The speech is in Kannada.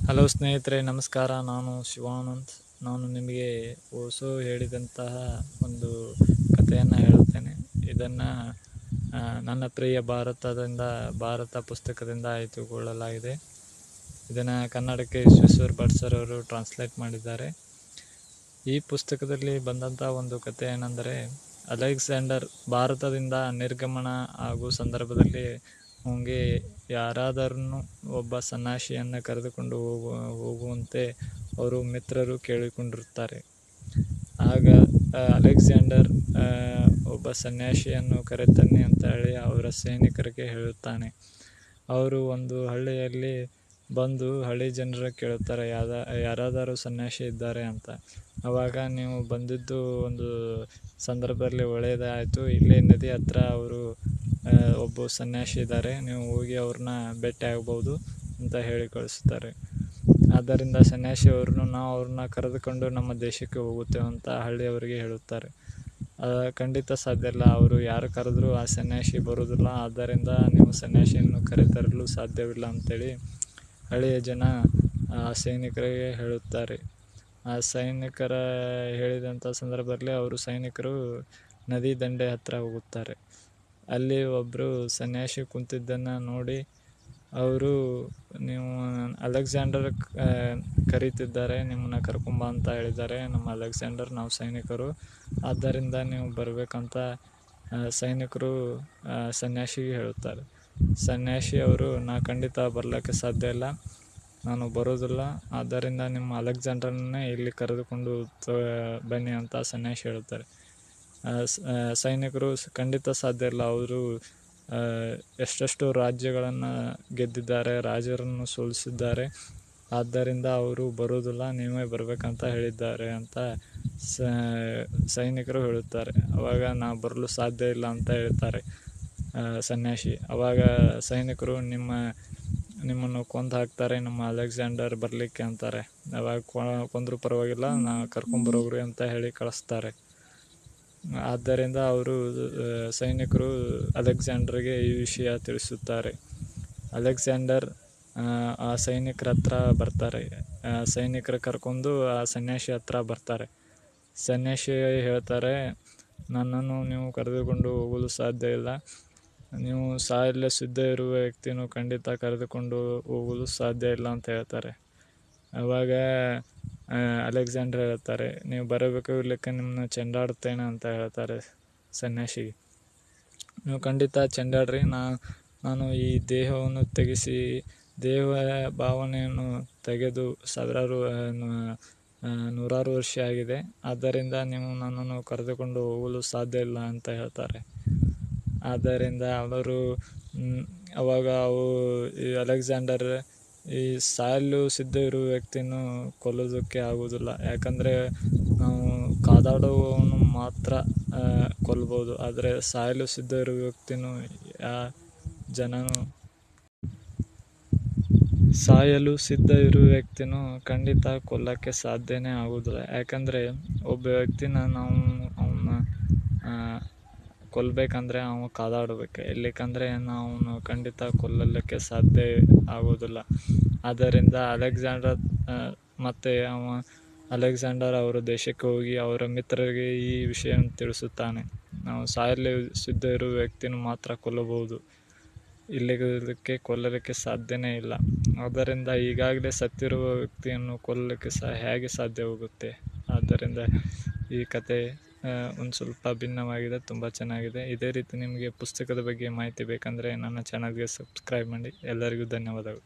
ಹಲೋ ಸ್ನೇಹಿತರೆ, ನಮಸ್ಕಾರ. ನಾನು ಶಿವಾನಂದ್. ನಾನು ನಿಮಗೆ ಓಶೋ ಹೇಳಿದಂತಹ ಒಂದು ಕಥೆಯನ್ನು ಹೇಳುತ್ತೇನೆ. ಇದನ್ನು ನನ್ನ ಪ್ರಿಯ ಭಾರತ ಪುಸ್ತಕದಿಂದ ಆಯ್ದುಕೊಳ್ಳಲಾಗಿದೆ. ಇದನ್ನು ಕನ್ನಡಕ್ಕೆ ವಿಶ್ವೇಶ್ವರ್ ಭಟ್ ಸರ್ ಅವರು ಟ್ರಾನ್ಸ್ಲೇಟ್ ಮಾಡಿದ್ದಾರೆ. ಈ ಪುಸ್ತಕದಲ್ಲಿ ಬಂದಂಥ ಒಂದು ಕಥೆ ಏನೆಂದರೆ, ಅಲೆಕ್ಸಾಂಡರ್ ಭಾರತದಿಂದ ನಿರ್ಗಮನ ಆಗುವ ಸಂದರ್ಭದಲ್ಲಿ ಅವನಿಗೆ ಯಾರಾದರೂ ಒಬ್ಬ ಸನ್ಯಾಸಿಯನ್ನು ಕರೆದುಕೊಂಡು ಹೋಗುವಂತೆ ಅವರು ಮಿತ್ರರು ಕೇಳಿಕೊಂಡಿರುತ್ತಾರೆ. ಆಗ ಅಲೆಕ್ಸಾಂಡರ್ ಒಬ್ಬ ಸನ್ಯಾಸಿಯನ್ನು ಕರೆತನ್ನಿ ಅಂತ ಹೇಳಿ ಅವರ ಸೈನಿಕರಿಗೆ ಹೇಳುತ್ತಾನೆ. ಅವರು ಒಂದು ಹಳ್ಳಿಯಲ್ಲಿ ಬಂದು ಹಳ್ಳಿ ಜನರ ಕೇಳುತ್ತಾರೆ, ಯಾರಾದರೂ ಸನ್ಯಾಸಿ ಇದ್ದಾರೆ ಅಂತ. ಆವಾಗ ನೀವು ಬಂದಿದ್ದು ಒಂದು ಸಂದರ್ಭದಲ್ಲಿ ಒಳ್ಳೆಯದಾಯಿತು. ಇಲ್ಲೇ ನದಿ ಹತ್ರ ಅವರು ಒಬ್ಬ ಸನ್ಯಾಸಿ ಇದ್ದಾರೆ, ನೀವು ಹೋಗಿ ಅವ್ರನ್ನ ಭೇಟಿ ಆಗ್ಬೋದು ಅಂತ ಹೇಳಿ ಕಳಿಸ್ತಾರೆ. ಆದ್ದರಿಂದ ಸನ್ಯಾಸಿ ನಾವು ಅವ್ರನ್ನ ಕರೆದುಕೊಂಡು ನಮ್ಮ ದೇಶಕ್ಕೆ ಹೋಗುತ್ತೇವೆ ಅಂತ ಹಳ್ಳಿಯವರಿಗೆ ಹೇಳುತ್ತಾರೆ. ಖಂಡಿತ ಸಾಧ್ಯ ಇಲ್ಲ, ಅವರು ಯಾರು ಕರೆದ್ರೂ ಆ ಸನ್ಯಾಸಿ ಬರೋದಿಲ್ಲ, ಆದ್ದರಿಂದ ನೀವು ಸನ್ಯಾಸಿಯನ್ನು ಕರೆತರಲು ಸಾಧ್ಯವಿಲ್ಲ ಅಂತೇಳಿ ಹಳ್ಳಿಯ ಜನ ಆ ಸೈನಿಕರಿಗೆ ಹೇಳುತ್ತಾರೆ. ಆ ಸೈನಿಕರ ಹೇಳಿದಂಥ ಸಂದರ್ಭದಲ್ಲಿ ಸೈನಿಕರು ನದಿ ದಂಡೆ ಹತ್ರ ಹೋಗುತ್ತಾರೆ. ಅಲ್ಲಿ ಒಬ್ಬರು ಸನ್ಯಾಸಿ ಕುಂತಿದ್ದನ್ನು ನೋಡಿ ಅವರು, ನೀವು ಅಲೆಕ್ಸಾಂಡರ್ ಕರೀತಿದ್ದಾರೆ, ನಿಮ್ಮನ್ನ ಕರ್ಕೊಂಬ ಅಂತ ಹೇಳಿದ್ದಾರೆ. ನಮ್ಮ ಅಲೆಕ್ಸಾಂಡರ್, ನಾವು ಸೈನಿಕರು, ಆದ್ದರಿಂದ ನೀವು ಬರಬೇಕಂತ ಸೈನಿಕರು ಸನ್ಯಾಸಿಗೆ ಹೇಳುತ್ತಾರೆ. ಸನ್ಯಾಸಿ ಅವರು, ನಾ ಖಂಡಿತ ಬರಲಿಕ್ಕೆ ಸಾಧ್ಯ ಇಲ್ಲ, ನಾನು ಬರೋದಿಲ್ಲ, ಆದ್ದರಿಂದ ನಿಮ್ಮ ಅಲೆಕ್ಸಾಂಡರ್ನೇ ಇಲ್ಲಿ ಕರೆದುಕೊಂಡು ಬನ್ನಿ ಅಂತ ಸನ್ಯಾಸಿ ಹೇಳುತ್ತಾರೆ. ಸೈನಿಕರು, ಖಂಡಿತ ಸಾಧ್ಯ ಇಲ್ಲ, ಅವರು ಎಷ್ಟೆಷ್ಟು ರಾಜ್ಯಗಳನ್ನು ಗೆದ್ದಿದ್ದಾರೆ, ರಾಜರನ್ನು ಸೋಲಿಸಿದ್ದಾರೆ, ಆದ್ದರಿಂದ ಅವರು ಬರೋದಿಲ್ಲ, ನೀವೇ ಬರಬೇಕಂತ ಹೇಳಿದ್ದಾರೆ ಅಂತ ಸೈನಿಕರು ಹೇಳುತ್ತಾರೆ. ಆವಾಗ ನಾವು ಬರಲು ಸಾಧ್ಯ ಇಲ್ಲ ಅಂತ ಹೇಳ್ತಾರೆ ಸನ್ಯಾಸಿ. ಆವಾಗ ಸೈನಿಕರು, ನಿಮ್ಮನ್ನು ಕೊಂದು ಹಾಕ್ತಾರೆ, ನಮ್ಮ ಅಲೆಕ್ಸಾಂಡರ್ ಬರಲಿಕ್ಕೆ ಅಂತಾರೆ. ಆವಾಗ ಕೊಂದರೂ ಪರವಾಗಿಲ್ಲ, ನಾ ಕರ್ಕೊಂಬರೋಗ್ರಿ ಅಂತ ಹೇಳಿ ಕಳಿಸ್ತಾರೆ. ಆದ್ದರಿಂದ ಸೈನಿಕರು ಅಲೆಕ್ಸಾಂಡರ್ಗೆ ಈ ವಿಷಯ ತಿಳಿಸುತ್ತಾರೆ. ಅಲೆಕ್ಸಾಂಡರ್ ಆ ಸೈನಿಕರ ಹತ್ರ ಬರ್ತಾರೆ. ಸೈನಿಕರ ಕರ್ಕೊಂಡು ಆ ಸನ್ಯಾಸಿ ಹತ್ರ ಬರ್ತಾರೆ. ಸನ್ಯಾಸಿ ಹೇಳ್ತಾರೆ, ನನ್ನನ್ನು ನೀವು ಕರೆದುಕೊಂಡು ಹೋಗಲು ಸಾಧ್ಯ ಇಲ್ಲ, ನೀವು ಸಾಯಲು ಸಿದ್ಧ ಇರುವ ವ್ಯಕ್ತಿಯನ್ನು ಖಂಡಿತ ಕರೆದುಕೊಂಡು ಹೋಗಲು ಸಾಧ್ಯ ಇಲ್ಲ ಅಂತ ಹೇಳ್ತಾರೆ. ಆವಾಗ ಅಲೆಕ್ಸಾಂಡರ್ ಹೇಳ್ತಾರೆ, ನೀವು ಬರಬೇಕು, ಇರ್ಲಿಕ್ಕೆ ನಿಮ್ಮನ್ನ ಚೆಂಡಾಡುತ್ತೇನೆ ಅಂತ ಹೇಳ್ತಾರೆ ಸನ್ಯಾಸಿಗೆ. ನೀವು ಖಂಡಿತ ಚೆಂಡಾಡ್ರಿ, ನಾನು ಈ ದೇಹವನ್ನು ತೆಗೆಸಿ, ದೇಹ ಭಾವನೆಯನ್ನು ತೆಗೆದು ನೂರಾರು ವರ್ಷ ಆಗಿದೆ, ಆದ್ದರಿಂದ ನೀವು ನನ್ನನ್ನು ಕರೆದುಕೊಂಡು ಹೋಗಲು ಸಾಧ್ಯ ಇಲ್ಲ ಅಂತ ಹೇಳ್ತಾರೆ. ಆದ್ದರಿಂದ ಅವಾಗ ಈ ಅಲೆಕ್ಸಾಂಡರ್ ಈ ಸಾಯಲು ಸಿದ್ಧ ಇರುವ ವ್ಯಕ್ತಿಯನ್ನು ಕೊಲ್ಲೋದಕ್ಕೆ ಆಗೋದಿಲ್ಲ, ಯಾಕಂದರೆ ನಾವು ಕಾದಾಡುವವನು ಮಾತ್ರ ಕೊಲ್ಬೋದು, ಆದರೆ ಸಾಯಲು ಸಿದ್ಧ ಇರುವ ವ್ಯಕ್ತಿನೂ ಸಾಯಲು ಸಿದ್ಧ ಇರುವ ವ್ಯಕ್ತಿನೂ ಖಂಡಿತ ಕೊಲ್ಲಕ್ಕೆ ಸಾಧ್ಯನೇ ಆಗೋದಿಲ್ಲ. ಯಾಕಂದರೆ ಒಬ್ಬ ವ್ಯಕ್ತಿನ ಅವನ್ನ ಕೊಲ್ಲಬೇಕಂದ್ರೆ ಅವನು ಕಾದಾಡಬೇಕು, ಇಲ್ಲಿಕಂದರೆ ನಾವು ಖಂಡಿತ ಕೊಲ್ಲಲಿಕ್ಕೆ ಸಾಧ್ಯ ಆಗೋದಿಲ್ಲ. ಆದ್ದರಿಂದ ಅಲೆಕ್ಸಾಂಡರ್ ಅವರ ದೇಶಕ್ಕೆ ಹೋಗಿ ಅವರ ಮಿತ್ರರಿಗೆ ಈ ವಿಷಯವನ್ನು ತಿಳಿಸುತ್ತಾನೆ. ನಾವು ಸಾಯಲು ಸಿದ್ಧ ಇರುವ ವ್ಯಕ್ತಿಯನ್ನು ಮಾತ್ರ ಕೊಲ್ಲಬಹುದು, ಇಲ್ಲಿಗೆ ಕೊಲ್ಲಲಿಕ್ಕೆ ಸಾಧ್ಯನೇ ಇಲ್ಲ. ಆದ್ದರಿಂದ ಈಗಾಗಲೇ ಸತ್ತಿರುವ ವ್ಯಕ್ತಿಯನ್ನು ಕೊಲ್ಲಲಿಕ್ಕೆ ಹೇಗೆ ಸಾಧ್ಯವಾಗುತ್ತೆ? ಆದ್ದರಿಂದ ಈ ಕತೆ ಒಂದು ಸ್ವಲ್ಪ ಭಿನ್ನವಾಗಿದೆ, ತುಂಬ ಚೆನ್ನಾಗಿದೆ. ಇದೇ ರೀತಿ ನಿಮಗೆ ಪುಸ್ತಕದ ಬಗ್ಗೆ ಮಾಹಿತಿ ಬೇಕಂದರೆ ನನ್ನ ಚಾನಲ್ಗೆ ಸಬ್ಸ್ಕ್ರೈಬ್ ಮಾಡಿ. ಎಲ್ಲರಿಗೂ ಧನ್ಯವಾದಗಳು.